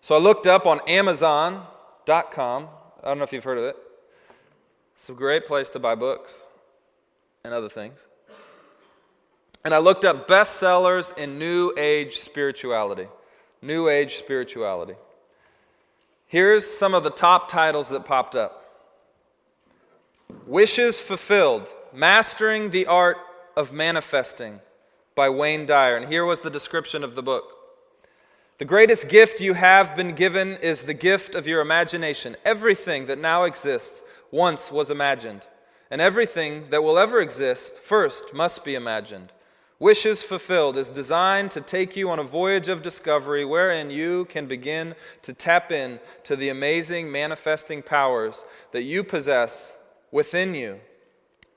So I looked up on Amazon.com. I don't know if you've heard of it. It's a great place to buy books and other things. And I looked up bestsellers in New Age spirituality. New Age spirituality. Here's some of the top titles that popped up. Wishes Fulfilled, Mastering the Art of Manifesting by Wayne Dyer. And here was the description of the book. The greatest gift you have been given is the gift of your imagination. Everything that now exists once was imagined, and everything that will ever exist first must be imagined. Wishes Fulfilled is designed to take you on a voyage of discovery wherein you can begin to tap in to the amazing manifesting powers that you possess within you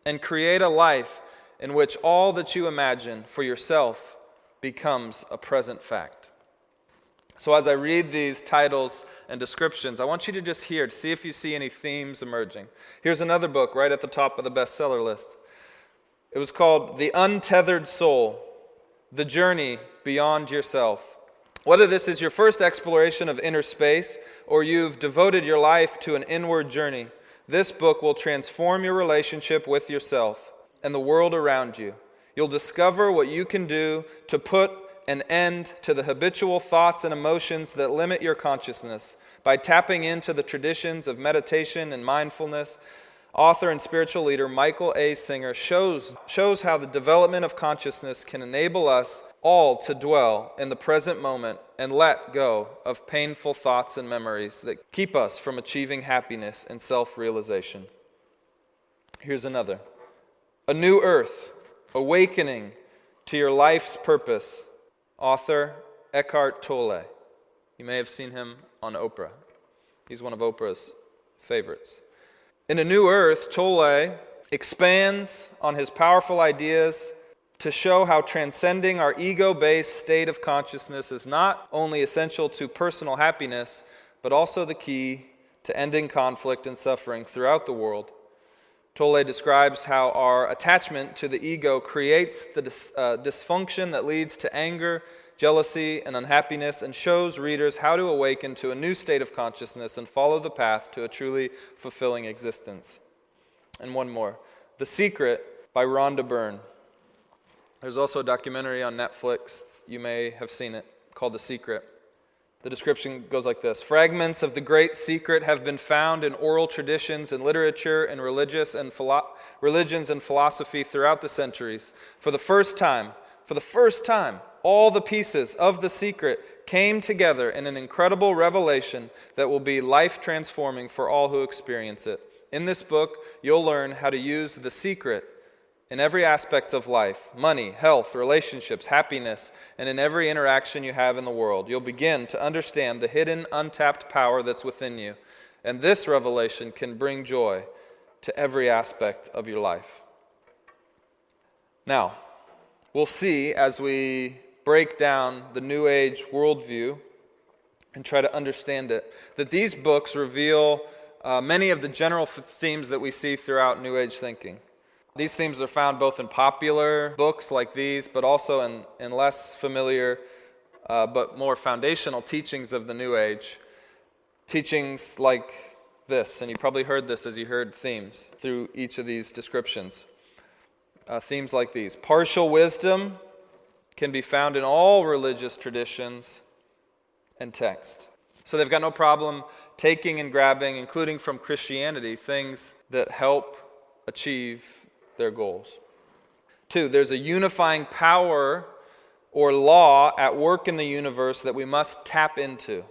and create a life in which all that you imagine for yourself becomes a present fact. So as I read these titles and descriptions, I want you to just hear, to see if you see any themes emerging. Here's another book right at the top of the bestseller list. It was called The Untethered Soul, The Journey Beyond Yourself. Whether this is your first exploration of inner space or you've devoted your life to an inward journey, this book will transform your relationship with yourself and the world around you. You'll discover what you can do to put an end to the habitual thoughts and emotions that limit your consciousness by tapping into the traditions of meditation and mindfulness. Author and spiritual leader Michael A. Singer shows how the development of consciousness can enable us all to dwell in the present moment and let go of painful thoughts and memories that keep us from achieving happiness and self-realization. Here's another. A New Earth, Awakening to Your Life's Purpose. Author Eckhart Tolle. You may have seen him on Oprah. He's one of Oprah's favorites. In A New Earth, Tolle expands on his powerful ideas to show how transcending our ego-based state of consciousness is not only essential to personal happiness, but also the key to ending conflict and suffering throughout the world. Tolle describes how our attachment to the ego creates the dysfunction that leads to anger, jealousy, and unhappiness, and shows readers how to awaken to a new state of consciousness and follow the path to a truly fulfilling existence. And one more, The Secret by Rhonda Byrne. There's also a documentary on Netflix, you may have seen it, called The Secret. The description goes like this. Fragments of the great secret have been found in oral traditions and literature and religions and philosophy throughout the centuries. For the first time, all the pieces of the secret came together in an incredible revelation that will be life-transforming for all who experience it. In this book, you'll learn how to use the secret in every aspect of life, money, health, relationships, happiness, and in every interaction you have in the world. You'll begin to understand the hidden, untapped power that's within you. And this revelation can bring joy to every aspect of your life. Now, we'll see as we break down the New Age worldview and try to understand it, that these books reveal many of the general themes that we see throughout New Age thinking. These themes are found both in popular books like these, but also in less familiar but more foundational teachings of the New Age. Teachings like this, and you probably heard this as you heard themes through each of these descriptions. Themes like these. Partial wisdom can be found in all religious traditions and text. So they've got no problem taking and grabbing, including from Christianity, things that help achieve their goals. 2, there's a unifying power or law at work in the universe that we must tap into.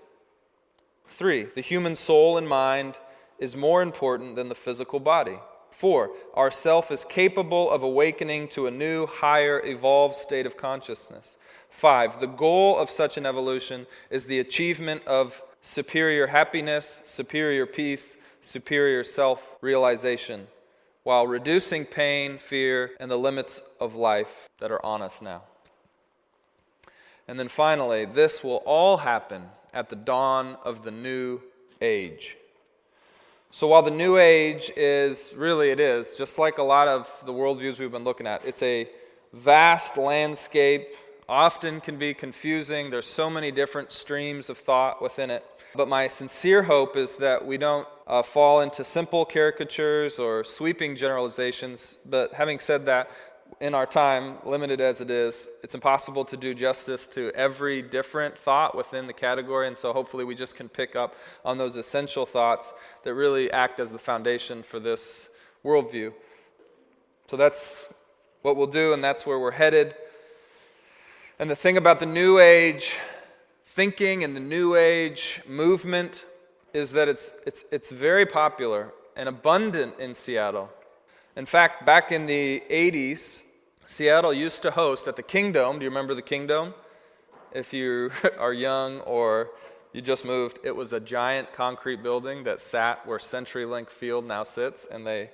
3, the human soul and mind is more important than the physical body. 4, our self is capable of awakening to a new, higher, evolved state of consciousness. 5, the goal of such an evolution is the achievement of superior happiness, superior peace, superior self-realization, while reducing pain, fear, and the limits of life that are on us now. And then finally, this will all happen at the dawn of the New Age. So while the New Age is, just like a lot of the worldviews we've been looking at, it's a vast landscape often can be confusing. There's so many different streams of thought within it. But my sincere hope is that we don't fall into simple caricatures or sweeping generalizations. But having said that, in our time, limited as it is, it's impossible to do justice to every different thought within the category, and so hopefully we just can pick up on those essential thoughts that really act as the foundation for this worldview. So that's what we'll do, and that's where we're headed. And the thing about the New Age thinking and the New Age movement is that it's very popular and abundant in Seattle. In fact, back in the 80s, Seattle used to host at the Kingdom. Do you remember the Kingdom? If you are young or you just moved, it was a giant concrete building that sat where CenturyLink Field now sits, and they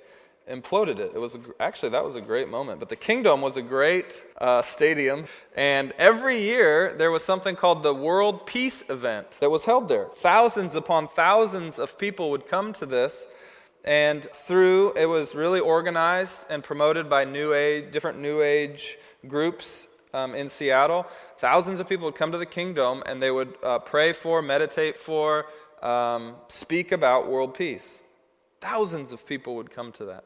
imploded it. Actually, that was a great moment. But the Kingdom was a great stadium, and every year there was something called the World Peace Event that was held there. Thousands upon thousands of people would come to this. And it was really organized and promoted by different New Age groups in Seattle. Thousands of people would come to the Kingdom, and they would pray for, meditate for, speak about world peace. Thousands of people would come to that.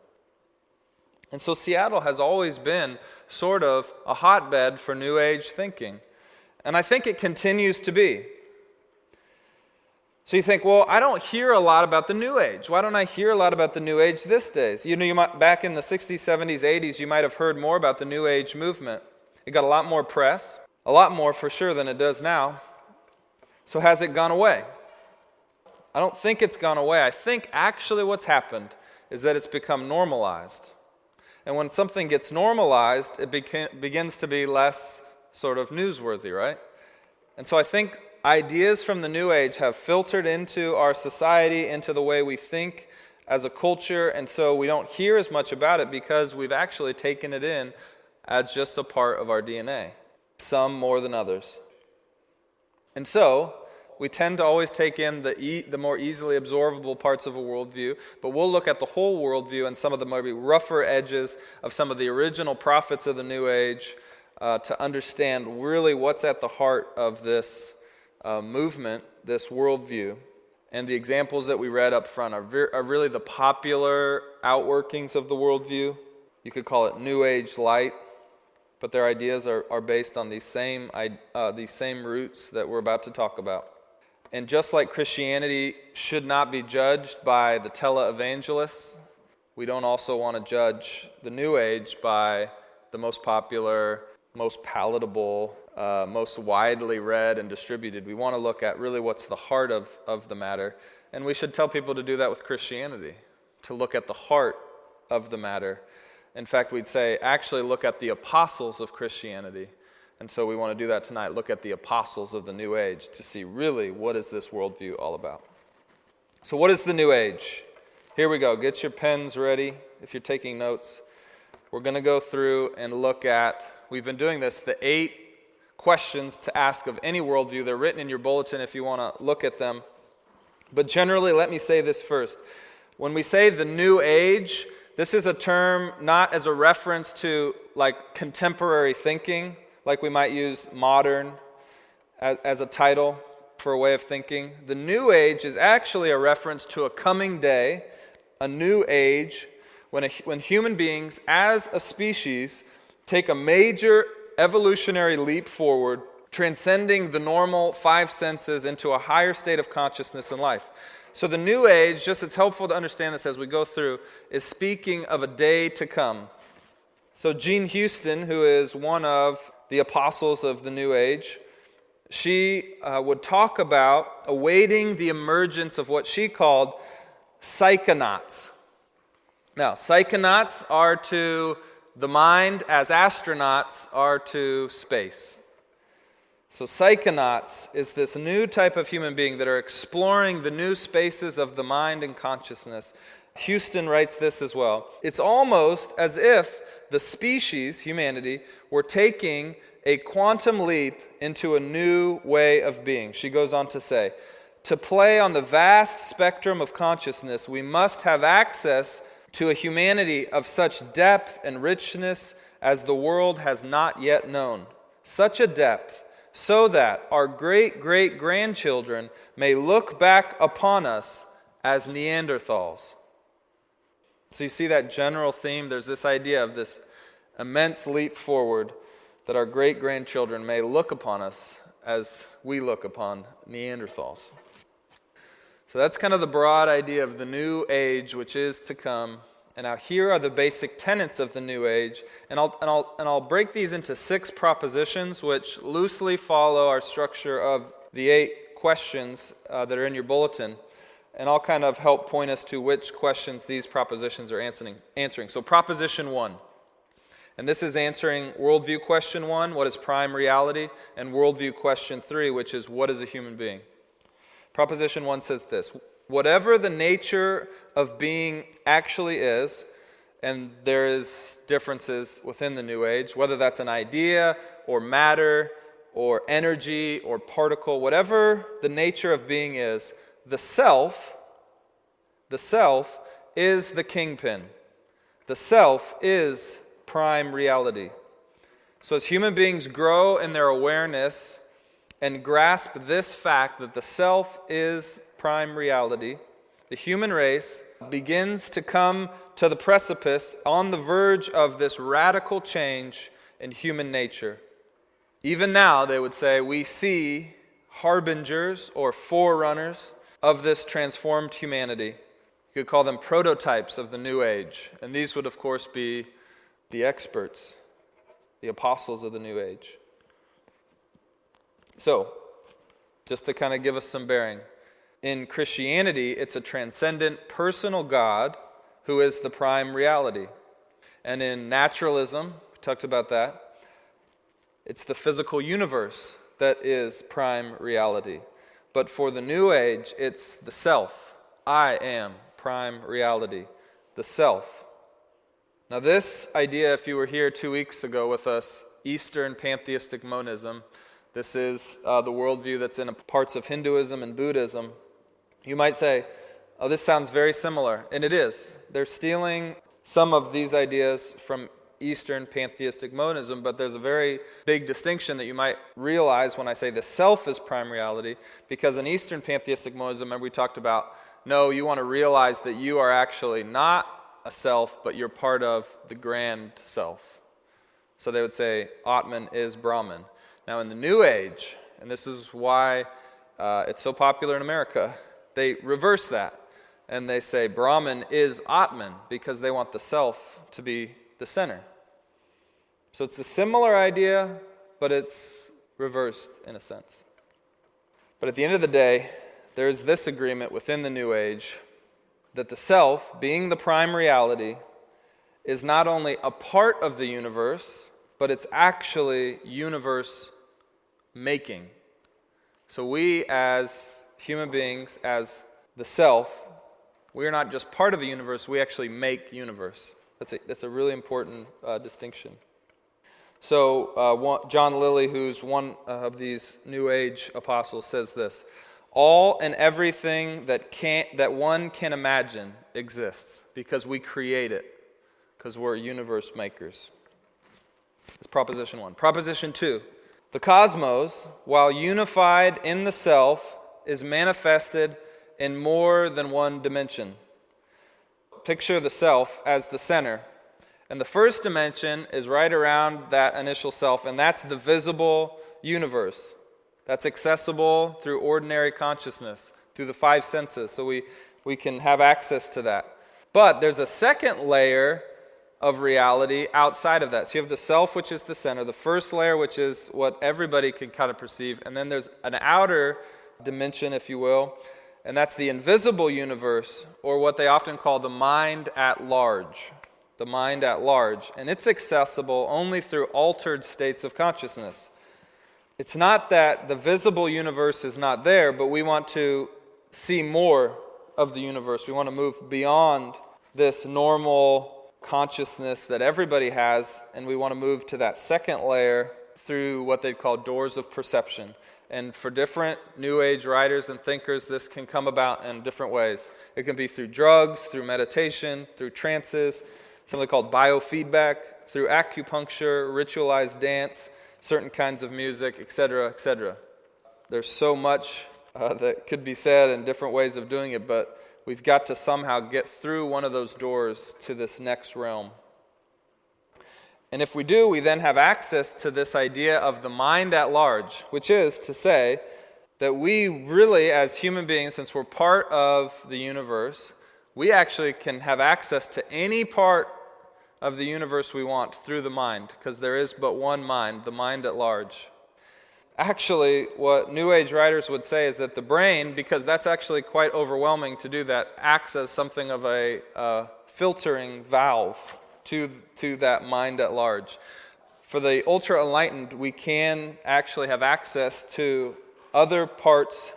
And so Seattle has always been sort of a hotbed for New Age thinking. And I think it continues to be. So you think, well, I don't hear a lot about the New Age. Why don't I hear a lot about the New Age these days? Back in the 60s, 70s, 80s, you might have heard more about the New Age movement. It got a lot more press, a lot more for sure than it does now. So has it gone away? I don't think it's gone away. I think actually what's happened is that it's become normalized. And when something gets normalized, it begins to be less sort of newsworthy, right? And so I think ideas from the New Age have filtered into our society, into the way we think as a culture, and so we don't hear as much about it because we've actually taken it in as just a part of our DNA, some more than others. And so we tend to always take in the more easily absorbable parts of a worldview, but we'll look at the whole worldview and some of the maybe rougher edges of some of the original prophets of the New Age to understand really what's at the heart of this movement, this worldview. And the examples that we read up front are really the popular outworkings of the worldview. You could call it New Age light, but their ideas are based on these same roots that we're about to talk about. And just like Christianity should not be judged by the televangelists, we don't also want to judge the New Age by the most popular, most palatable, most widely read and distributed. We want to look at really what's the heart of the matter. And we should tell people to do that with Christianity, to look at the heart of the matter. In fact, we'd say, actually look at the apostles of Christianity. And so we want to do that tonight, look at the apostles of the New Age to see really what is this worldview all about. So what is the New Age? Here we go. Get your pens ready if you're taking notes. We're going to go through and look at, we've been doing this, the 8 questions to ask of any worldview. They're written in your bulletin if you want to look at them. But generally, let me say this first. When we say the New Age, this is a term not as a reference to like contemporary thinking, like we might use modern as a title for a way of thinking. The New Age is actually a reference to a coming day, a new age, when human beings as a species take a major evolutionary leap forward, transcending the normal 5 senses into a higher state of consciousness in life. So the New Age, it's helpful to understand this as we go through, is speaking of a day to come. So Jean Houston, who is one of the apostles of the New Age, she would talk about awaiting the emergence of what she called psychonauts. Now, psychonauts are to the mind as astronauts are to space. So psychonauts is this new type of human being that are exploring the new spaces of the mind and consciousness. Houston writes this as well. It's almost as if the species, humanity, were taking a quantum leap into a new way of being. She goes on to say, to play on the vast spectrum of consciousness, we must have access to a humanity of such depth and richness as the world has not yet known. such a depth, so that our great-great-grandchildren may look back upon us as Neanderthals. So you see that general theme? There's this idea of this immense leap forward that our great-grandchildren may look upon us as we look upon Neanderthals. So that's kind of the broad idea of the new age which is to come. And now here are the basic tenets of the new age. And I'll break these into 6 propositions which loosely follow our structure of the 8 questions that are in your bulletin. And I'll kind of help point us to which questions these propositions are answering. So proposition 1. And this is answering worldview question 1, what is prime reality? And worldview question 3, which is what is a human being? Proposition 1 says this: whatever the nature of being actually is, and there is differences within the New Age, whether that's an idea or matter or energy or particle, whatever the nature of being is, the self is the kingpin. The self is prime reality. So as human beings grow in their awareness and grasp this fact that the self is prime reality, the human race begins to come to the precipice on the verge of this radical change in human nature. Even now, they would say, we see harbingers or forerunners of this transformed humanity. You could call them prototypes of the new age. And these would, of course, be the experts, the apostles of the new age. So, just to kind of give us some bearing, in Christianity, it's a transcendent personal God who is the prime reality. And in naturalism, we talked about that, it's the physical universe that is prime reality. But for the New Age, it's the self. I am prime reality, the self. Now this idea, if you were here 2 weeks ago with us, Eastern pantheistic monism, this is the worldview that's in parts of Hinduism and Buddhism. You might say, oh, this sounds very similar. And it is. They're stealing some of these ideas from Eastern pantheistic monism, but there's a very big distinction that you might realize when I say the self is prime reality, because in Eastern pantheistic monism, remember we talked about, no, you want to realize that you are actually not a self, but you're part of the grand self. So they would say Atman is Brahman. Now in the New Age, and this is why it's so popular in America, they reverse that. And they say Brahman is Atman because they want the self to be the center. So it's a similar idea, but it's reversed in a sense. But at the end of the day, there is this agreement within the New Age that the self, being the prime reality, is not only a part of the universe, but it's actually universe making. So we as human beings, as the self, we are not just part of the universe, we actually make universe. That's a really important distinction. So John Lilly, who's one of these New Age apostles, says this: all and everything that one can imagine exists because we create it, because we're universe makers. That's proposition 1. Proposition 2. The cosmos, while unified in the self, is manifested in more than one dimension. Picture the self as the center. And the first dimension is right around that initial self, and that's the visible universe. That's accessible through ordinary consciousness, through the 5 senses, so we can have access to that. But there's a second layer of reality outside of that. So you have the self, which is the center, the first layer, which is what everybody can kind of perceive, and then there's an outer dimension, if you will, and that's the invisible universe, or what they often call the mind at large. The mind at large. And it's accessible only through altered states of consciousness. It's not that the visible universe is not there, but we want to see more of the universe. We want to move beyond this normal consciousness that everybody has, and we want to move to that second layer through what they call doors of perception. And for different New Age writers and thinkers, this can come about in different ways. It can be through drugs, through meditation, through trances, something called biofeedback, through acupuncture, ritualized dance. certain kinds of music, etc., etc. There's so much that could be said and different ways of doing it, but we've got to somehow get through one of those doors to this next realm. And if we do, we then have access to this idea of the mind at large, which is to say that we really, as human beings, since we're part of the universe, we actually can have access to any part of the universe we want through the mind, because there is but one mind, the mind at large. Actually, what New Age writers would say is that the brain, because that's actually quite overwhelming to do that, acts as something of a filtering valve to that mind at large. For the ultra-enlightened, we can actually have access to other parts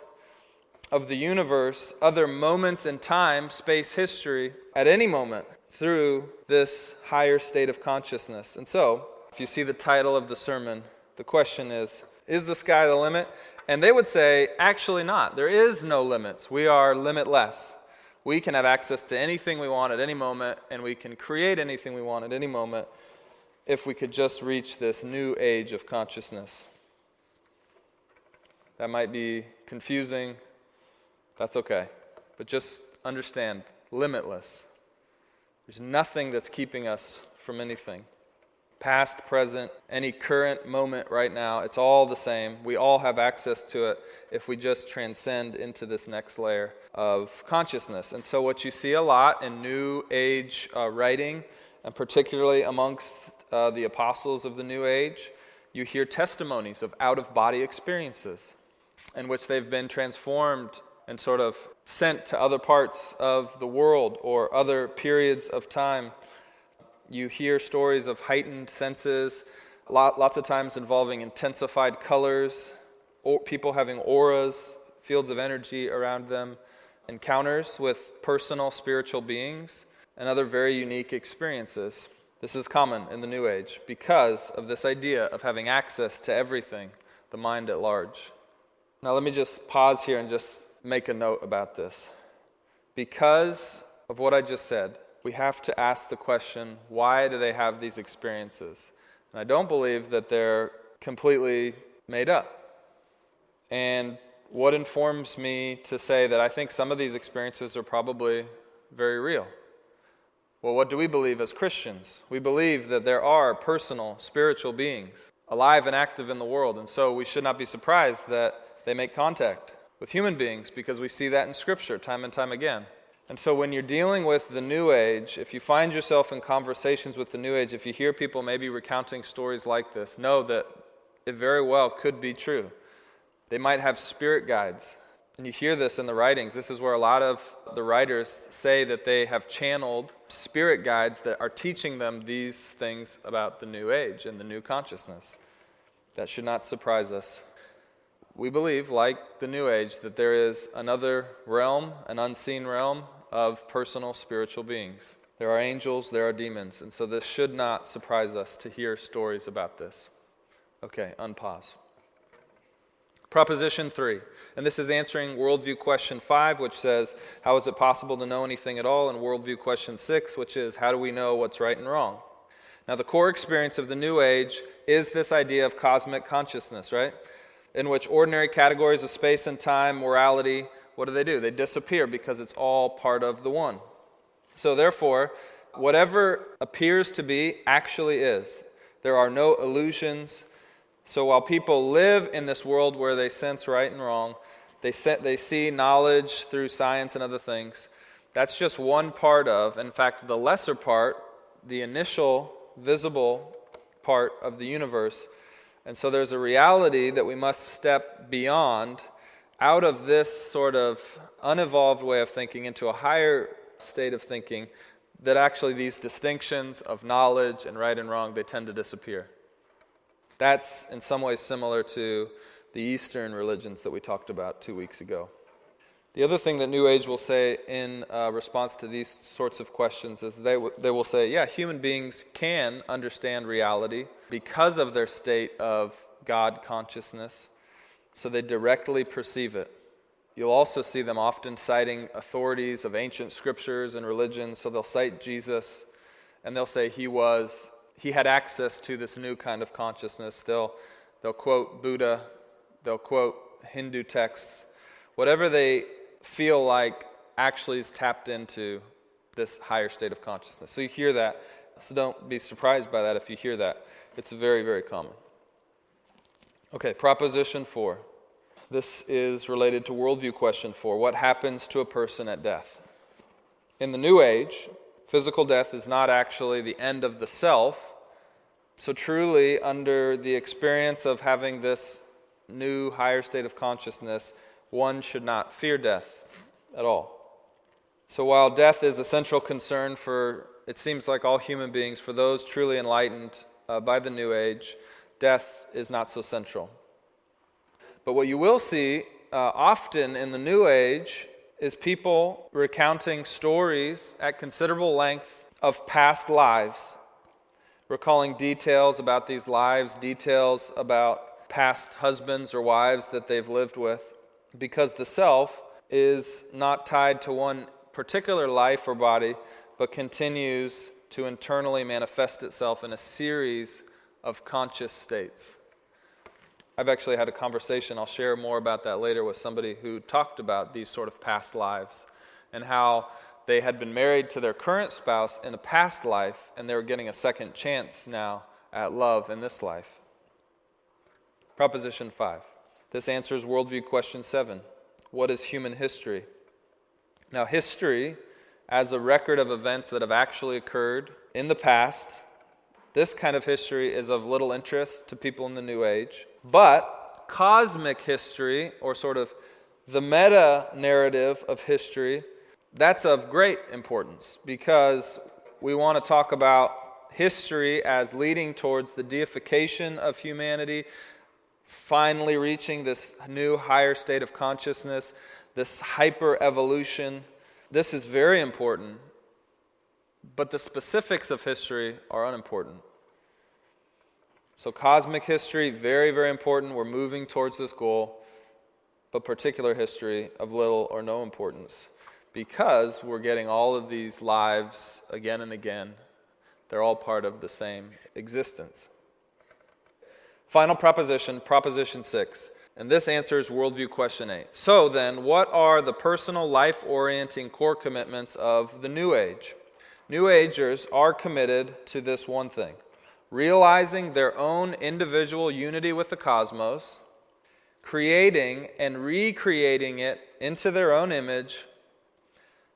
of the universe, other moments in time, space, history, at any moment through this higher state of consciousness. And so, if you see the title of the sermon, the question is the sky the limit? And they would say, actually not. There is no limits. We are limitless. We can have access to anything we want at any moment, and we can create anything we want at any moment if we could just reach this new age of consciousness. That might be confusing. That's okay. But just understand, limitless. There's nothing that's keeping us from anything. Past, present, any current moment right now, it's all the same. We all have access to it if we just transcend into this next layer of consciousness. And so what you see a lot in New Age writing, and particularly amongst the apostles of the New Age, you hear testimonies of out-of-body experiences in which they've been transformed and sort of sent to other parts of the world or other periods of time. You hear stories of heightened senses, lots of times involving intensified colors, or people having auras, fields of energy around them, encounters with personal spiritual beings, and other very unique experiences. This is common in the New Age because of this idea of having access to everything, the mind at large. Now let me just pause here and just make a note about this. Because of what I just said, we have to ask the question, why do they have these experiences? And I don't believe that they're completely made up. And what informs me to say that I think some of these experiences are probably very real? Well, what do we believe as Christians? We believe that there are personal, spiritual beings alive and active in the world, and so we should not be surprised that they make contact with human beings because we see that in Scripture time and time again. And so when you're dealing with the New Age, if you find yourself in conversations with the New Age, if you hear people maybe recounting stories like this, know that it very well could be true. They might have spirit guides. And you hear this in the writings. This is where a lot of the writers say that they have channeled spirit guides that are teaching them these things about the New Age and the new consciousness. That should not surprise us. We believe, like the New Age, that there is another realm, an unseen realm, of personal spiritual beings. There are angels, there are demons, and so this should not surprise us to hear stories about this. Okay, unpause. Proposition 3, and this is answering worldview question 5, which says, how is it possible to know anything at all? And worldview question 6, which is, how do we know what's right and wrong? Now, the core experience of the New Age is this idea of cosmic consciousness, right? In which ordinary categories of space and time, morality, what do? They disappear because it's all part of the one. So therefore, whatever appears to be actually is. There are no illusions. So while people live in this world where they sense right and wrong, they see knowledge through science and other things, that's just one part of, in fact, the lesser part, the initial visible part of the universe. And so there's a reality that we must step beyond, out of this sort of unevolved way of thinking into a higher state of thinking, that actually these distinctions of knowledge and right and wrong, they tend to disappear. That's in some ways similar to the Eastern religions that we talked about 2 weeks ago. The other thing that New Age will say in response to these sorts of questions is they will say, yeah, human beings can understand reality because of their state of God consciousness, so they directly perceive it. You'll also see them often citing authorities of ancient scriptures and religions, so they'll cite Jesus, and they'll say he had access to this new kind of consciousness. They'll they'll quote Buddha, they'll quote Hindu texts, whatever they feel like actually is tapped into this higher state of consciousness. So you hear that. So don't be surprised by that if you hear that. It's very, very common. Okay, proposition 4. This is related to worldview question 4. What happens to a person at death? In the New Age, physical death is not actually the end of the self. So truly, under the experience of having this new higher state of consciousness, one should not fear death at all. So while death is a central concern for, it seems like all human beings, for those truly enlightened by the New Age, death is not so central. But what you will see often in the New Age is people recounting stories at considerable length of past lives, recalling details about these lives, details about past husbands or wives that they've lived with, because the self is not tied to one particular life or body, but continues to internally manifest itself in a series of conscious states. I've actually had a conversation, I'll share more about that later, with somebody who talked about these sort of past lives and how they had been married to their current spouse in a past life and they were getting a second chance now at love in this life. Proposition 5. This answers worldview question 7. What is human history? Now, history, as a record of events that have actually occurred in the past, this kind of history is of little interest to people in the New Age. But cosmic history, or sort of the meta-narrative of history, that's of great importance, because we want to talk about history as leading towards the deification of humanity, finally reaching this new higher state of consciousness, this hyper-evolution. This is very important, but the specifics of history are unimportant. So cosmic history, very, very important. We're moving towards this goal, but particular history of little or no importance, because we're getting all of these lives again and again. They're all part of the same existence. Final proposition, proposition 6. And this answers worldview question 8. So then, what are the personal life-orienting core commitments of the New Age? New Agers are committed to this one thing: realizing their own individual unity with the cosmos, creating and recreating it into their own image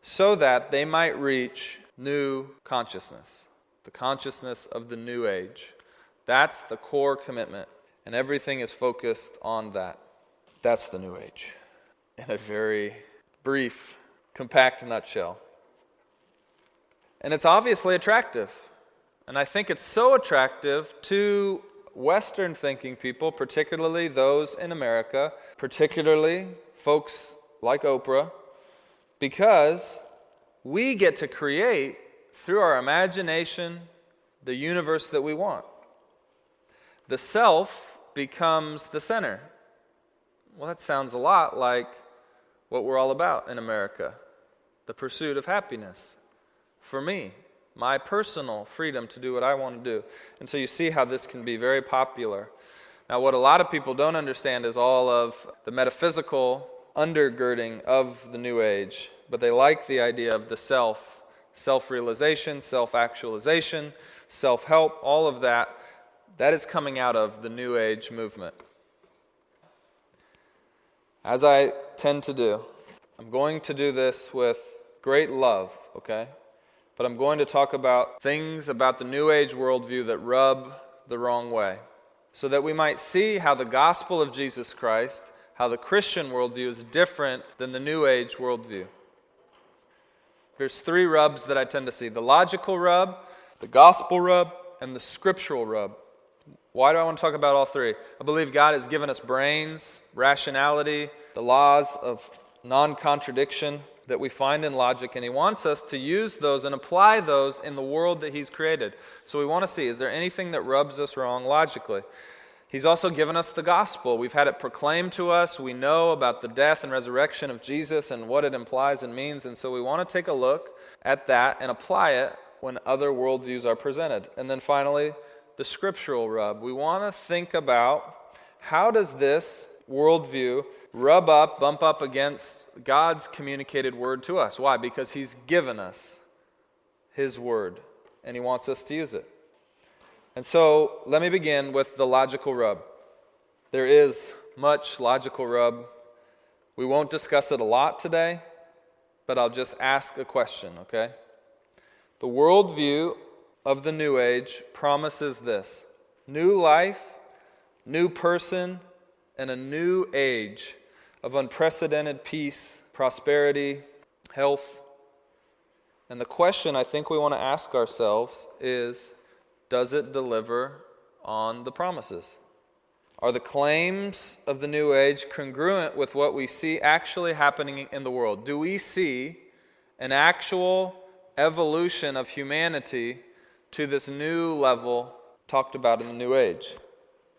so that they might reach new consciousness, the consciousness of the New Age. That's the core commitment. And everything is focused on that. That's the New Age, in a very brief, compact nutshell. And it's obviously attractive. And I think it's so attractive to Western thinking people, particularly those in America, particularly folks like Oprah, because we get to create, through our imagination, the universe that we want. The self becomes the center. Well, that sounds a lot like what we're all about in America, the pursuit of happiness. For me, my personal freedom to do what I want to do. And so you see how this can be very popular. Now, what a lot of people don't understand is all of the metaphysical undergirding of the New Age, but they like the idea of the self, self-realization, self-actualization, self-help, all of that. That is coming out of the New Age movement. As I tend to do, I'm going to do this with great love, okay? But I'm going to talk about things about the New Age worldview that rub the wrong way, so that we might see how the gospel of Jesus Christ, how the Christian worldview is different than the New Age worldview. There's 3 rubs that I tend to see: the logical rub, the gospel rub, and the scriptural rub. Why do I want to talk about all 3? I believe God has given us brains, rationality, the laws of non-contradiction that we find in logic, and He wants us to use those and apply those in the world that He's created. So we want to see, is there anything that rubs us wrong logically? He's also given us the gospel. We've had it proclaimed to us. We know about the death and resurrection of Jesus and what it implies and means, and so we want to take a look at that and apply it when other worldviews are presented. And then finally, the scriptural rub. We want to think about how does this worldview bump up against God's communicated word to us? Why? Because he's given us his word, and he wants us to use it. And so, let me begin with the logical rub. There is much logical rub. We won't discuss it a lot today, but I'll just ask a question, okay? The worldview of the New Age promises this: new life, new person, and a new age of unprecedented peace, prosperity, health. And the question I think we want to ask ourselves is, does it deliver on the promises? Are the claims of the New Age congruent with what we see actually happening in the world? Do we see an actual evolution of humanity to this new level talked about in the New Age?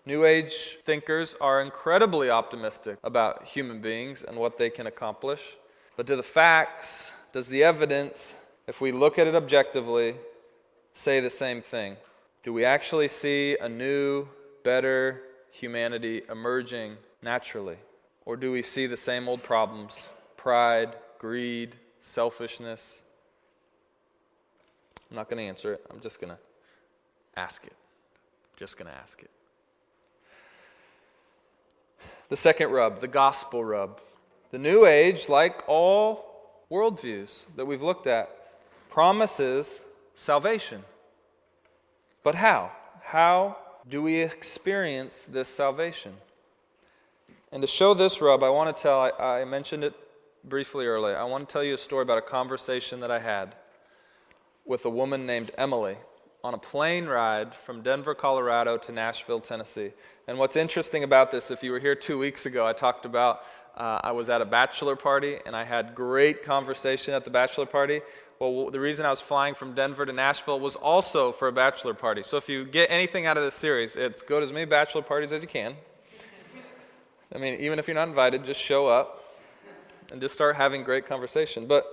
New Age thinkers are incredibly optimistic about human beings and what they can accomplish. But do the facts, does the evidence, if we look at it objectively, say the same thing? Do we actually see a new, better humanity emerging naturally? Or do we see the same old problems? Pride, greed, selfishness? I'm not going to answer it. I'm just going to ask it. Just going to ask it. The second rub, the gospel rub. The New Age, like all worldviews that we've looked at, promises salvation. But how? How do we experience this salvation? And to show this rub, I mentioned it briefly earlier. I want to tell you a story about a conversation that I had with a woman named Emily on a plane ride from Denver, Colorado to Nashville, Tennessee. And what's interesting about this, if you were here 2 weeks ago, I talked about I was at a bachelor party and I had great conversation at the bachelor party. Well, the reason I was flying from Denver to Nashville was also for a bachelor party. So if you get anything out of this series, it's go to as many bachelor parties as you can. I mean, even if you're not invited, just show up and just start having great conversation. But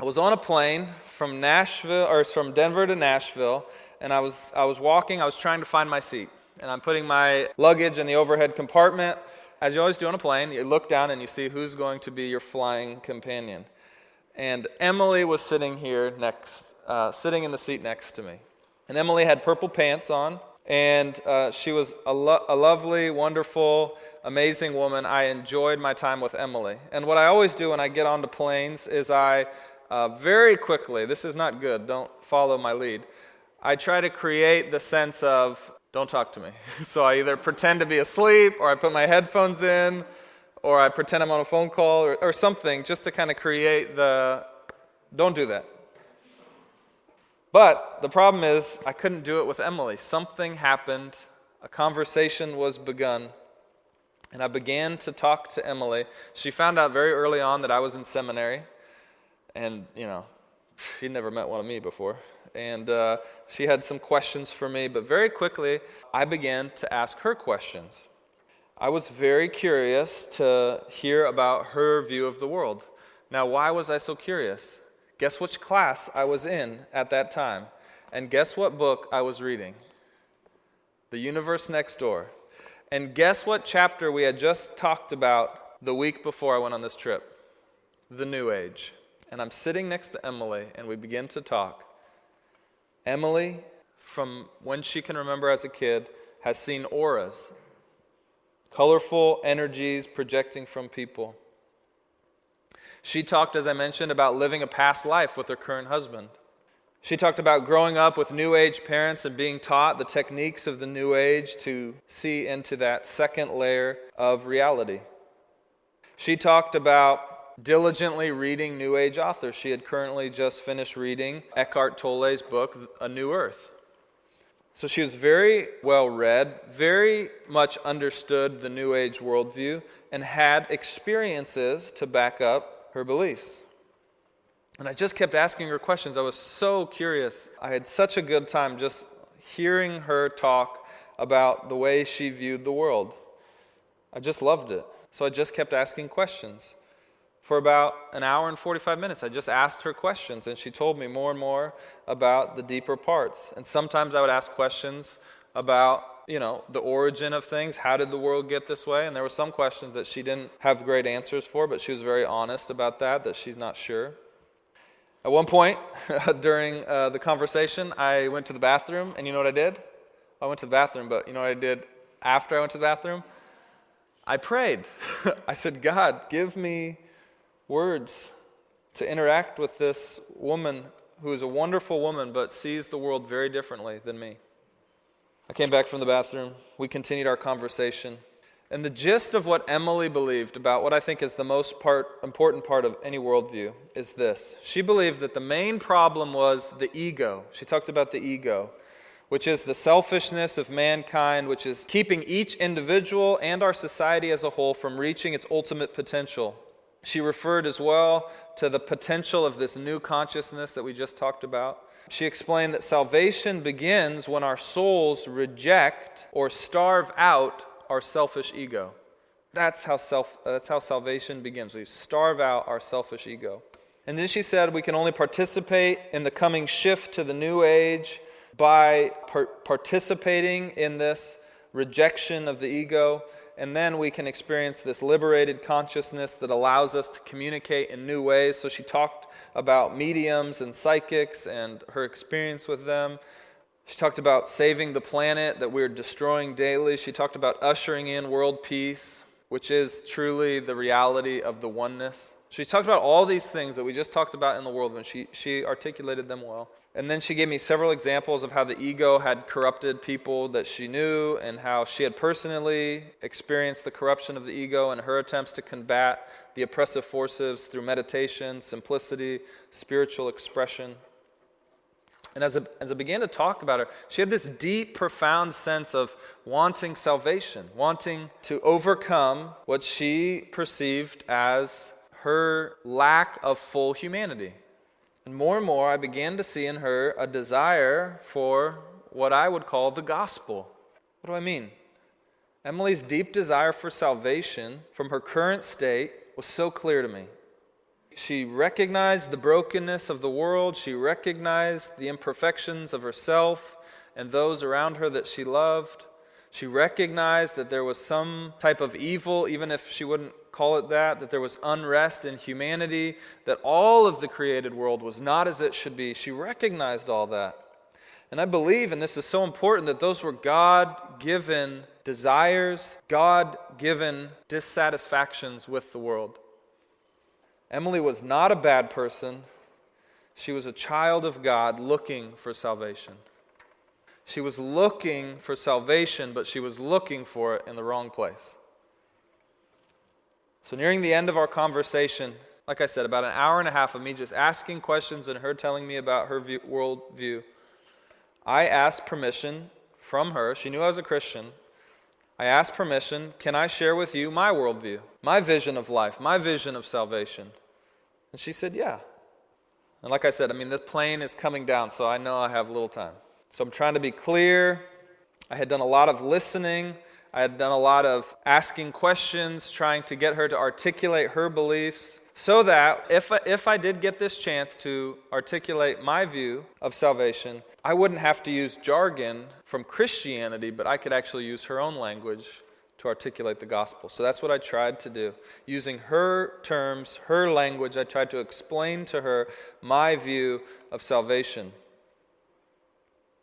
I was on a plane from Denver to Nashville, and I was walking. I was trying to find my seat, and I'm putting my luggage in the overhead compartment. As you always do on a plane, you look down and you see who's going to be your flying companion. And Emily was sitting here sitting in the seat next to me. And Emily had purple pants on, and she was a lovely, wonderful, amazing woman. I enjoyed my time with Emily. And what I always do when I get onto planes is I very quickly, this is not good, don't follow my lead, I try to create the sense of, don't talk to me. So I either pretend to be asleep, or I put my headphones in, or I pretend I'm on a phone call, or something, just to kind of create don't do that. But the problem is, I couldn't do it with Emily. Something happened, a conversation was begun, and I began to talk to Emily. She found out very early on that I was in seminary, and, she'd never met one of me before. And she had some questions for me, but very quickly, I began to ask her questions. I was very curious to hear about her view of the world. Now, why was I so curious? Guess which class I was in at that time, and guess what book I was reading? The Universe Next Door. And guess what chapter we had just talked about the week before I went on this trip? The New Age. And I'm sitting next to Emily, and we begin to talk. Emily, from when she can remember as a kid, has seen auras, colorful energies projecting from people. She talked, as I mentioned, about living a past life with her current husband. She talked about growing up with New Age parents and being taught the techniques of the New Age to see into that second layer of reality. She talked about diligently reading New Age authors. She had currently just finished reading Eckhart Tolle's book, A New Earth. So she was very well read, very much understood the New Age worldview, and had experiences to back up her beliefs. And I just kept asking her questions. I was so curious. I had such a good time just hearing her talk about the way she viewed the world. I just loved it. So I just kept asking questions. For about an hour and 45 minutes, I just asked her questions, and she told me more and more about the deeper parts. And sometimes I would ask questions about, the origin of things. How did the world get this way? And there were some questions that she didn't have great answers for, but she was very honest about that she's not sure. At one point during the conversation, I went to the bathroom, and you know what I did? I went to the bathroom, but you know what I did after I went to the bathroom? I prayed. I said, God, give me words to interact with this woman who is a wonderful woman but sees the world very differently than me. I came back from the bathroom. We continued our conversation. And the gist of what Emily believed about what I think is the most important part of any worldview is this. She believed that the main problem was the ego. She talked about the ego, which is the selfishness of mankind, which is keeping each individual and our society as a whole from reaching its ultimate potential. She referred as well to the potential of this new consciousness that we just talked about. She explained that salvation begins when our souls reject or starve out our selfish ego. That's how salvation begins. We starve out our selfish ego. And then she said we can only participate in the coming shift to the new age by participating in this rejection of the ego, and then we can experience this liberated consciousness that allows us to communicate in new ways. So she talked about mediums and psychics and her experience with them. She talked about saving the planet that we're destroying daily. She talked about ushering in world peace, which is truly the reality of the oneness. She talked about all these things that we just talked about in the world, and she articulated them well. And then she gave me several examples of how the ego had corrupted people that she knew and how she had personally experienced the corruption of the ego and her attempts to combat the oppressive forces through meditation, simplicity, spiritual expression. And as I began to talk about her, she had this deep, profound sense of wanting salvation, wanting to overcome what she perceived as her lack of full humanity. And more, I began to see in her a desire for what I would call the gospel. What do I mean? Emily's deep desire for salvation from her current state was so clear to me. She recognized the brokenness of the world. She recognized the imperfections of herself and those around her that she loved. She recognized that there was some type of evil, even if she wouldn't call it that there was unrest in humanity, that all of the created world was not as it should be. She recognized all that. And I believe, and this is so important, that those were God-given desires, God-given dissatisfactions with the world. Emily was not a bad person. She was a child of God looking for salvation. She was looking for salvation, but she was looking for it in the wrong place. So nearing the end of our conversation, like I said, about an hour and a half of me just asking questions and her telling me about her worldview, I asked permission from her. She knew I was a Christian. I asked permission, can I share with you my worldview, my vision of life, my vision of salvation? And she said, yeah. And like I said, the plane is coming down, so I know I have little time. So I'm trying to be clear. I had done a lot of listening. I had done a lot of asking questions, trying to get her to articulate her beliefs, so that if I did get this chance to articulate my view of salvation, I wouldn't have to use jargon from Christianity, but I could actually use her own language to articulate the gospel. So that's what I tried to do. Using her terms, her language, I tried to explain to her my view of salvation.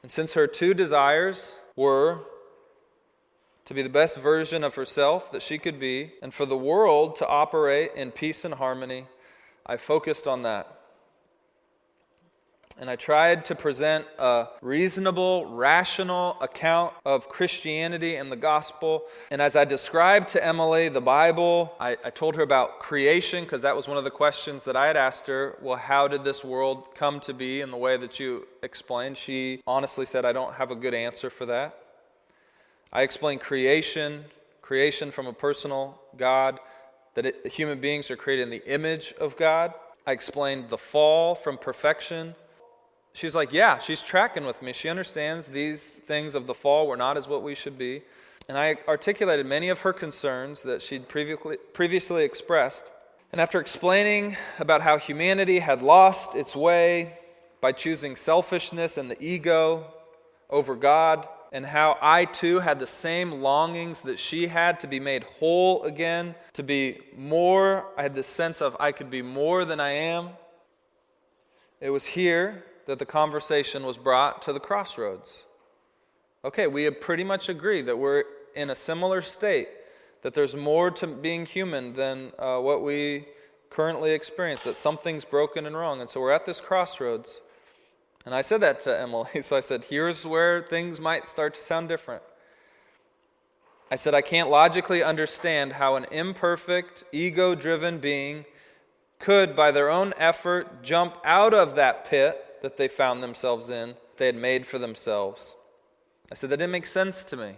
And since her two desires were to be the best version of herself that she could be, and for the world to operate in peace and harmony, I focused on that. And I tried to present a reasonable, rational account of Christianity and the gospel. And as I described to Emily the Bible, I told her about creation, because that was one of the questions that I had asked her. Well, how did this world come to be in the way that you explained? She honestly said, I don't have a good answer for that. I explained creation from a personal God, that human beings are created in the image of God. I explained the fall from perfection. She's like, yeah, she's tracking with me. She understands these things of the fall. We're not as what we should be. And I articulated many of her concerns that she'd previously expressed. And after explaining about how humanity had lost its way by choosing selfishness and the ego over God, and how I too had the same longings that she had to be made whole again, to be more. I had this sense of I could be more than I am. It was here that the conversation was brought to the crossroads. Okay, we have pretty much agreed that we're in a similar state, that there's more to being human than what we currently experience, that something's broken and wrong. And so we're at this crossroads. And I said that to Emily. So I said, here's where things might start to sound different. I said, I can't logically understand how an imperfect, ego-driven being could, by their own effort, jump out of that pit that they found themselves in, they had made for themselves. I said, that didn't make sense to me.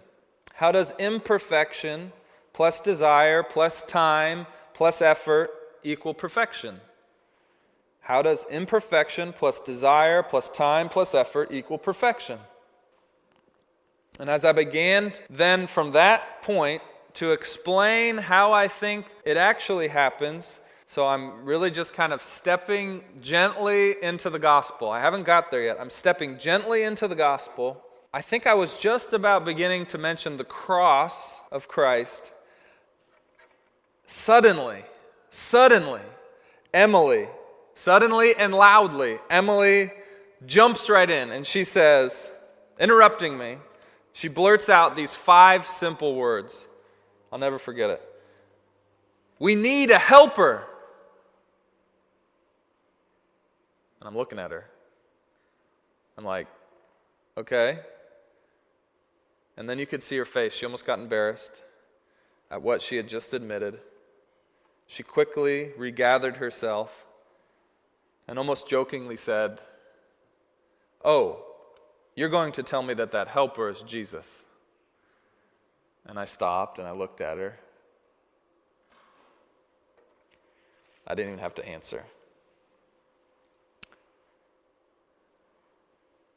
How does imperfection plus desire plus time plus effort equal perfection? How does imperfection plus desire plus time plus effort equal perfection? And as I began then from that point to explain how I think it actually happens, so I'm really just kind of stepping gently into the gospel. I haven't got there yet. I'm stepping gently into the gospel. I think I was just about beginning to mention the cross of Christ. Suddenly, Emily, suddenly and loudly, Emily jumps right in and she says, interrupting me, she blurts out these 5 simple words. I'll never forget it. We need a helper. And I'm looking at her. I'm like, okay. And then you could see her face. She almost got embarrassed at what she had just admitted. She quickly regathered herself and almost jokingly said, oh, you're going to tell me that helper is Jesus. And I stopped and I looked at her. I didn't even have to answer.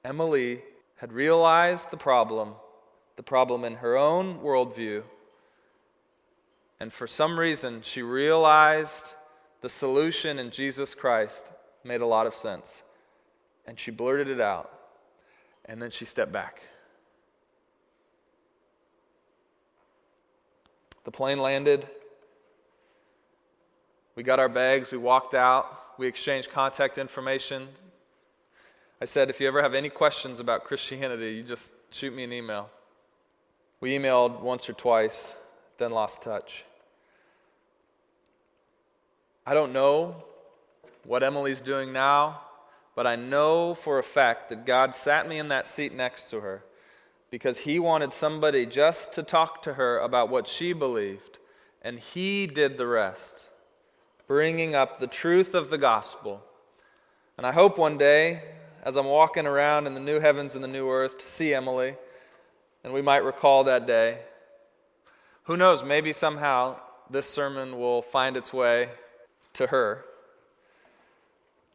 Emily had realized the problem in her own worldview, and for some reason she realized the solution in Jesus Christ made a lot of sense, and she blurted it out, and then she stepped back. The plane landed. We got our bags, we walked out, we exchanged contact information. I said, if you ever have any questions about Christianity, you just shoot me an email. We emailed once or twice, then lost touch. I don't know what Emily's doing now, but I know for a fact that God sat me in that seat next to her because He wanted somebody just to talk to her about what she believed, and He did the rest, bringing up the truth of the gospel. And I hope one day, as I'm walking around in the new heavens and the new earth, to see Emily, and we might recall that day. Who knows, maybe somehow this sermon will find its way to her.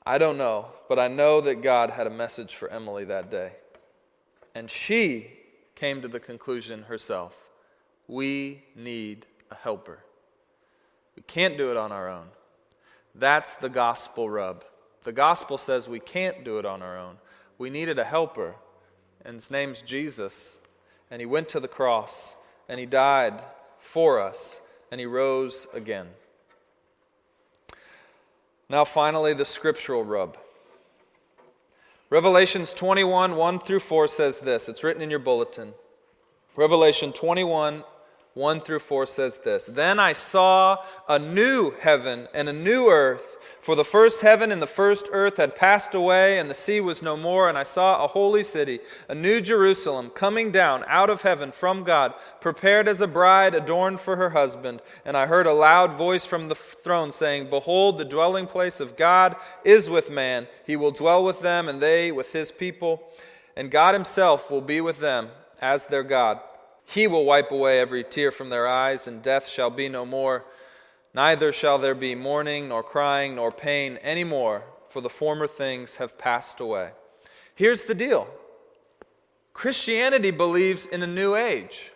I don't know, but I know that God had a message for Emily that day. And she came to the conclusion herself, we need a helper. We can't do it on our own. That's the gospel rub. The gospel says we can't do it on our own. We needed a helper, and his name's Jesus. And He went to the cross, and He died for us, and He rose again. Now finally, the scriptural rub. Revelations 21, 1 through 4 says this. It's written in your bulletin. Revelation 21, 1 through 4 says this. Then I saw a new heaven and a new earth, for the first heaven and the first earth had passed away, and the sea was no more. And I saw a holy city, a new Jerusalem, coming down out of heaven from God, prepared as a bride adorned for her husband. And I heard a loud voice from the throne saying, behold, the dwelling place of God is with man. He will dwell with them, and they with His people. And God Himself will be with them as their God. He will wipe away every tear from their eyes, and death shall be no more. Neither shall there be mourning, nor crying, nor pain any more, for the former things have passed away. Here's the deal. Christianity believes in a new age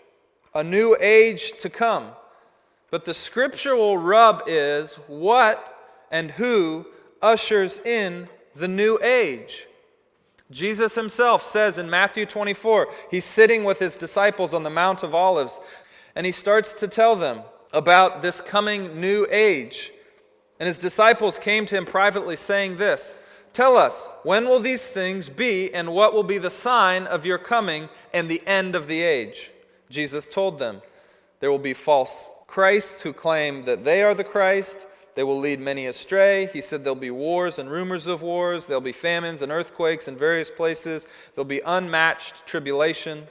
to come. But the scriptural rub is what and who ushers in the new age. Jesus himself says in Matthew 24, he's sitting with his disciples on the Mount of Olives, and he starts to tell them about this coming new age. And his disciples came to him privately saying this, "Tell us, when will these things be, and what will be the sign of your coming and the end of the age?" Jesus told them, "There will be false Christs who claim that they are the Christ. They will lead many astray." He said there'll be wars and rumors of wars. There'll be famines and earthquakes in various places. There'll be unmatched tribulation.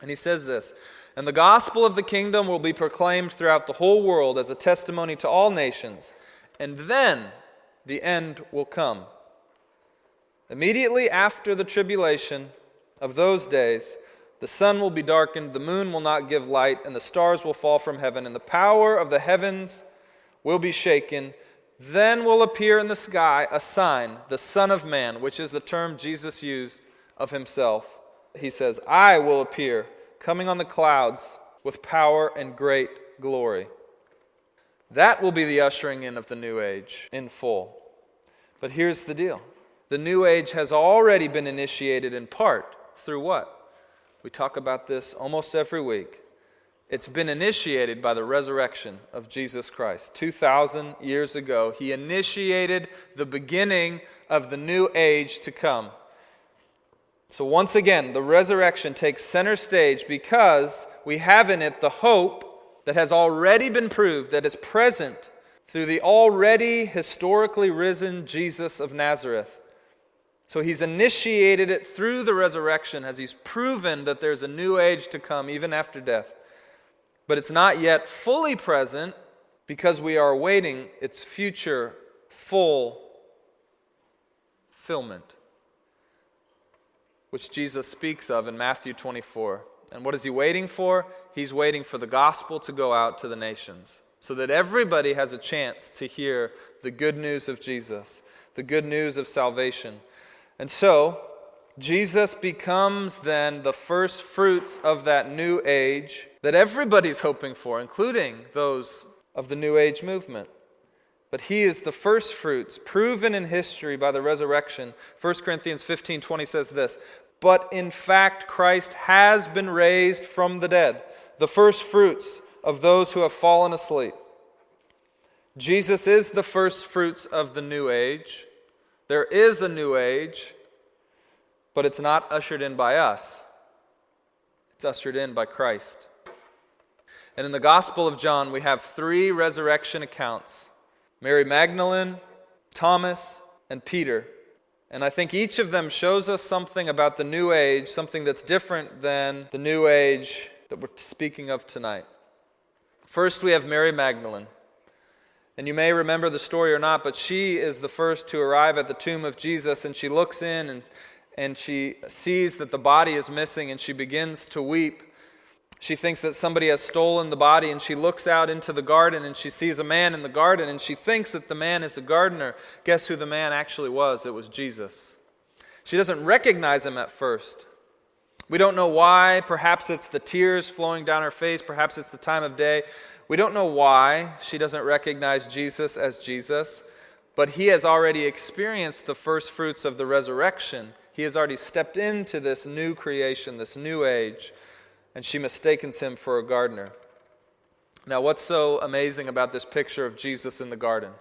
And he says this, "And the gospel of the kingdom will be proclaimed throughout the whole world as a testimony to all nations. And then the end will come. Immediately after the tribulation of those days, the sun will be darkened, the moon will not give light, and the stars will fall from heaven, and the power of the heavens will be shaken. Then will appear in the sky a sign, the Son of Man," which is the term Jesus used of himself. He says, "I will appear, coming on the clouds with power and great glory." That will be the ushering in of the new age in full. But here's the deal. The new age has already been initiated in part through what? We talk about this almost every week. It's been initiated by the resurrection of Jesus Christ. 2,000 years ago, he initiated the beginning of the new age to come. So once again, the resurrection takes center stage because we have in it the hope that has already been proved, that is present through the already historically risen Jesus of Nazareth. So he's initiated it through the resurrection as he's proven that there's a new age to come even after death. But it's not yet fully present because we are awaiting its future full fulfillment, which Jesus speaks of in Matthew 24. And what is he waiting for? He's waiting for the gospel to go out to the nations so that everybody has a chance to hear the good news of Jesus, the good news of salvation. And so, Jesus becomes then the first fruits of that new age that everybody's hoping for, including those of the New Age movement. But he is the first fruits, proven in history by the resurrection. 1 Corinthians 15:20 says this, "But in fact Christ has been raised from the dead, the first fruits of those who have fallen asleep." Jesus is the first fruits of the new age. There is a new age, but it's not ushered in by us. It's ushered in by Christ. And in the Gospel of John, we have 3 resurrection accounts: Mary Magdalene, Thomas, and Peter. And I think each of them shows us something about the new age, something that's different than the new age that we're speaking of tonight. First, we have Mary Magdalene. And you may remember the story or not, but she is the first to arrive at the tomb of Jesus, and she looks in and she sees that the body is missing, and she begins to weep. She thinks that somebody has stolen the body, and she looks out into the garden, and she sees a man in the garden, and she thinks that the man is a gardener. Guess who the man actually was? It was Jesus. She doesn't recognize him at first. We don't know why. Perhaps it's the tears flowing down her face. Perhaps it's the time of day. We don't know why she doesn't recognize Jesus as Jesus, but he has already experienced the first fruits of the resurrection. He has already stepped into this new creation, this new age, and she mistakes him for a gardener. Now, what's so amazing about this picture of Jesus in the garden?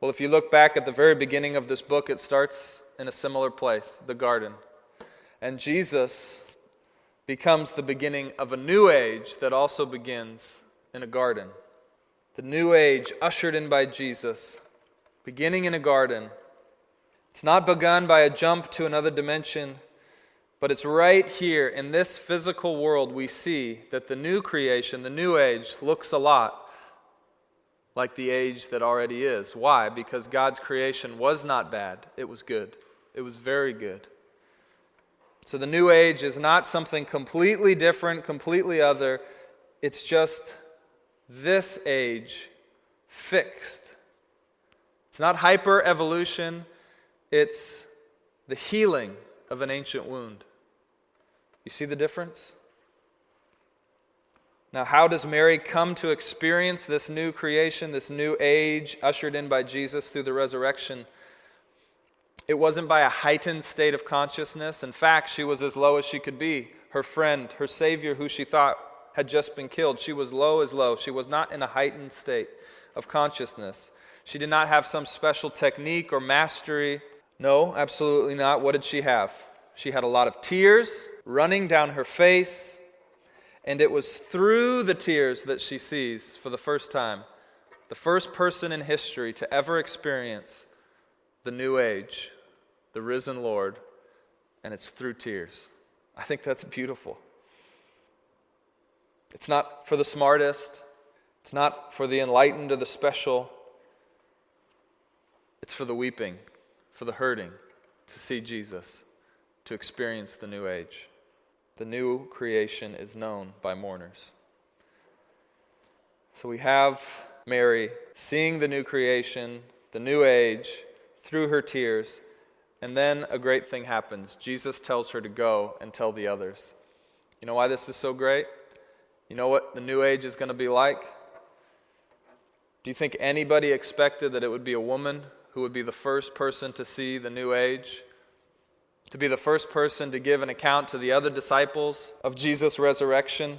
Well, if you look back at the very beginning of this book, it starts in a similar place, the garden. And Jesus becomes the beginning of a new age that also begins in a garden. The new age ushered in by Jesus, beginning in a garden. It's not begun by a jump to another dimension, but it's right here in this physical world we see that the new creation, the new age, looks a lot like the age that already is. Why? Because God's creation was not bad. It was good. It was very good. So the new age is not something completely different, completely other. It's just this age fixed. It's not hyper-evolution. It's the healing of an ancient wound. You see the difference? Now, how does Mary come to experience this new creation, this new age ushered in by Jesus through the resurrection? It wasn't by a heightened state of consciousness. In fact, she was as low as she could be. Her friend, her Savior, who she thought had just been killed, she was low as low. She was not in a heightened state of consciousness. She did not have some special technique or mastery. No, absolutely not. What did she have? She had a lot of tears running down her face, and it was through the tears that she sees for the first time, the first person in history to ever experience the new age, the risen Lord, and it's through tears. I think that's beautiful. It's not for the smartest. It's not for the enlightened or the special. It's for the weeping, for the hurting, to see Jesus, to experience the new age. The new creation is known by mourners. So we have Mary seeing the new creation, the new age, through her tears, and then a great thing happens. Jesus tells her to go and tell the others. You know why this is so great? You know what the new age is going to be like? Do you think anybody expected that it would be a woman who would be the first person to see the new age? To be the first person to give an account to the other disciples of Jesus' resurrection?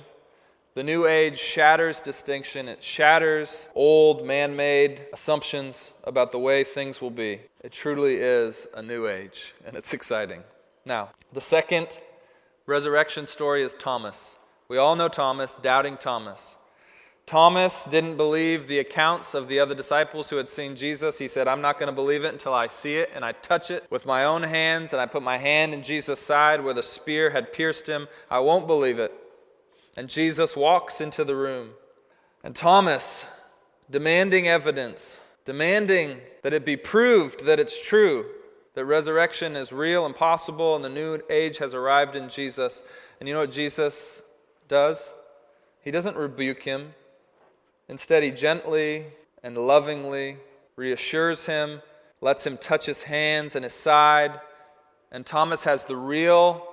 The new age shatters distinction. It shatters old man-made assumptions about the way things will be. It truly is a new age, and it's exciting. Now, the second resurrection story is Thomas. We all know Thomas, doubting Thomas. Thomas didn't believe the accounts of the other disciples who had seen Jesus. He said, I'm not going to believe it until I see it and I touch it with my own hands and I put my hand in Jesus' side where the spear had pierced him. I won't believe it. And Jesus walks into the room. And Thomas, demanding evidence, demanding that it be proved that it's true, that resurrection is real and possible and the new age has arrived in Jesus. And you know what Jesus does? He doesn't rebuke him. Instead, he gently and lovingly reassures him, lets him touch his hands and his side, and Thomas has the real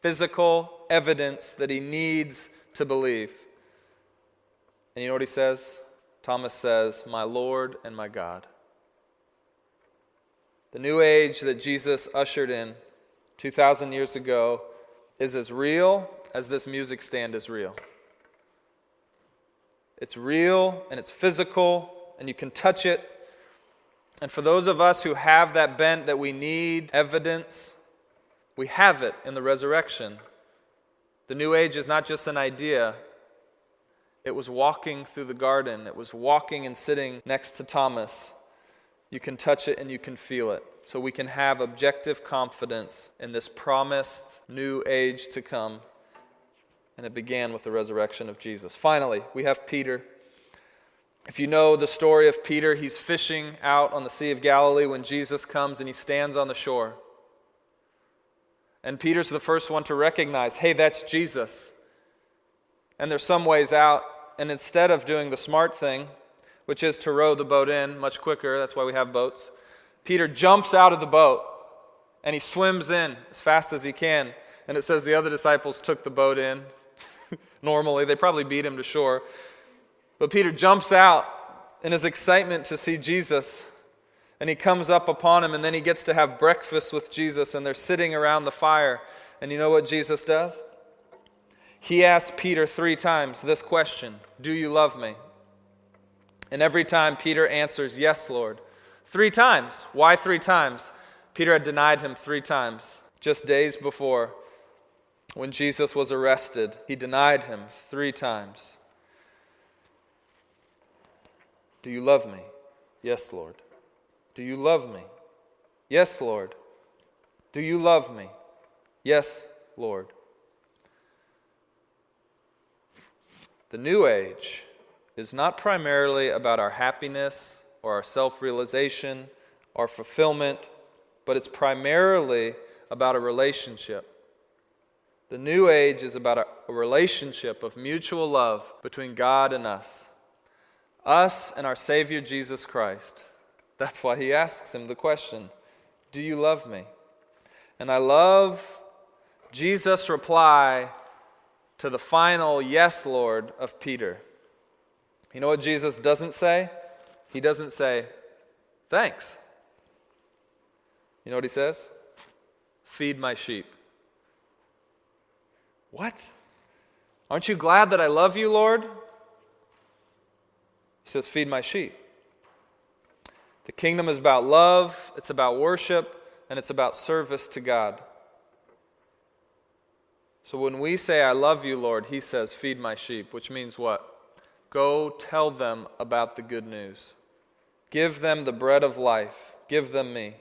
physical evidence that he needs to believe. And you know what he says? Thomas says, my Lord and my God. The new age that Jesus ushered in 2,000 years ago is as real as this music stand is real. It's real and it's physical and you can touch it. And for those of us who have that bent that we need evidence, we have it in the resurrection. The new age is not just an idea. It was walking through the garden. It was walking and sitting next to Thomas. You can touch it and you can feel it. So we can have objective confidence in this promised new age to come. And it began with the resurrection of Jesus. Finally, we have Peter. If you know the story of Peter, he's fishing out on the Sea of Galilee when Jesus comes and he stands on the shore. And Peter's the first one to recognize, hey, that's Jesus. And there's some ways out. And instead of doing the smart thing, which is to row the boat in much quicker, that's why we have boats, Peter jumps out of the boat and he swims in as fast as he can. And it says the other disciples took the boat in. Normally, they probably beat him to shore. But Peter jumps out in his excitement to see Jesus. And he comes up upon him, and then he gets to have breakfast with Jesus, and they're sitting around the fire. And you know what Jesus does? He asks Peter 3 times this question, do you love me? And every time Peter answers, yes, Lord. 3 times. Why 3 times? Peter had denied him 3 times just days before. When Jesus was arrested, he denied him 3 times. Do you love me? Yes, Lord. Do you love me? Yes, Lord. Do you love me? Yes, Lord. The new age is not primarily about our happiness or our self-realization or fulfillment, but it's primarily about a relationship. The new age is about a relationship of mutual love between God and us and our Savior Jesus Christ. That's why he asks him the question, do you love me? And I love Jesus' reply to the final yes, Lord, of Peter. You know what Jesus doesn't say? He doesn't say, thanks. You know what he says? Feed my sheep. What? Aren't you glad that I love you, Lord? He says, feed my sheep. The kingdom is about love, it's about worship, and it's about service to God. So when we say, I love you, Lord, he says, feed my sheep, which means what? Go tell them about the good news. Give them the bread of life. Give them me.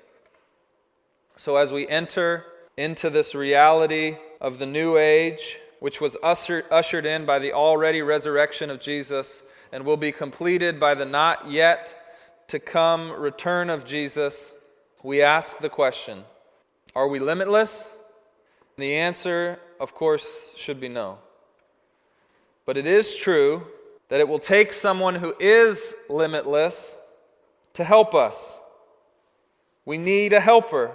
So as we enter into this reality of the new age, which was ushered in by the already resurrection of Jesus and will be completed by the not yet to come return of Jesus, we ask the question, are we limitless? The answer, of course, should be no. But it is true that it will take someone who is limitless to help us. We need a helper,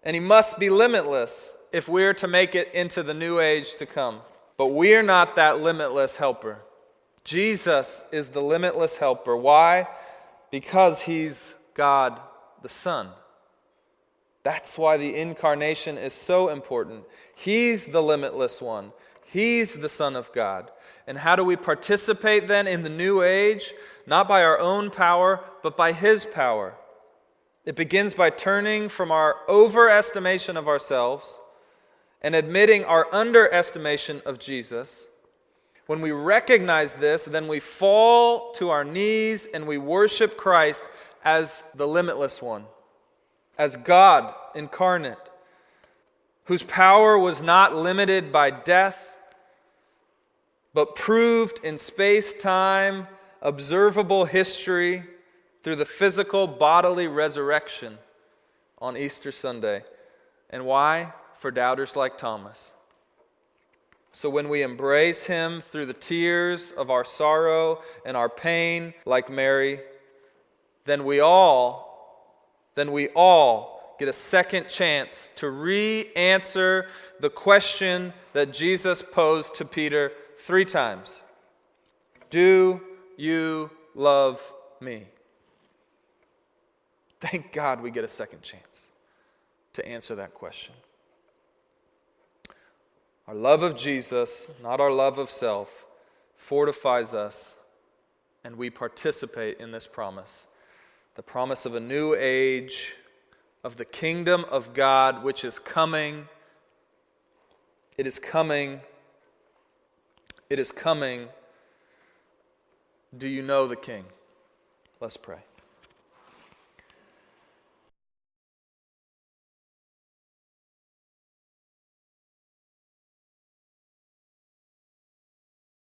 and he must be limitless if we're to make it into the new age to come. But we're not that limitless helper. Jesus is the limitless helper. Why? Because he's God the Son. That's why the incarnation is so important. He's the limitless one. He's the Son of God. And how do we participate then in the new age? Not by our own power, but by his power. It begins by turning from our overestimation of ourselves and admitting our underestimation of Jesus. When we recognize this, then we fall to our knees and we worship Christ as the limitless one, as God incarnate, whose power was not limited by death, but proved in space-time, observable history through the physical bodily resurrection on Easter Sunday. And why? For doubters like Thomas. So when we embrace him through the tears of our sorrow and our pain like Mary, then we all get a second chance to re-answer the question that Jesus posed to Peter 3 times. Do you love me? Thank God we get a second chance to answer that question. Our love of Jesus, not our love of self, fortifies us, and we participate in this promise. The promise of a new age, of the kingdom of God, which is coming. It is coming. It is coming. Do you know the King? Let's pray.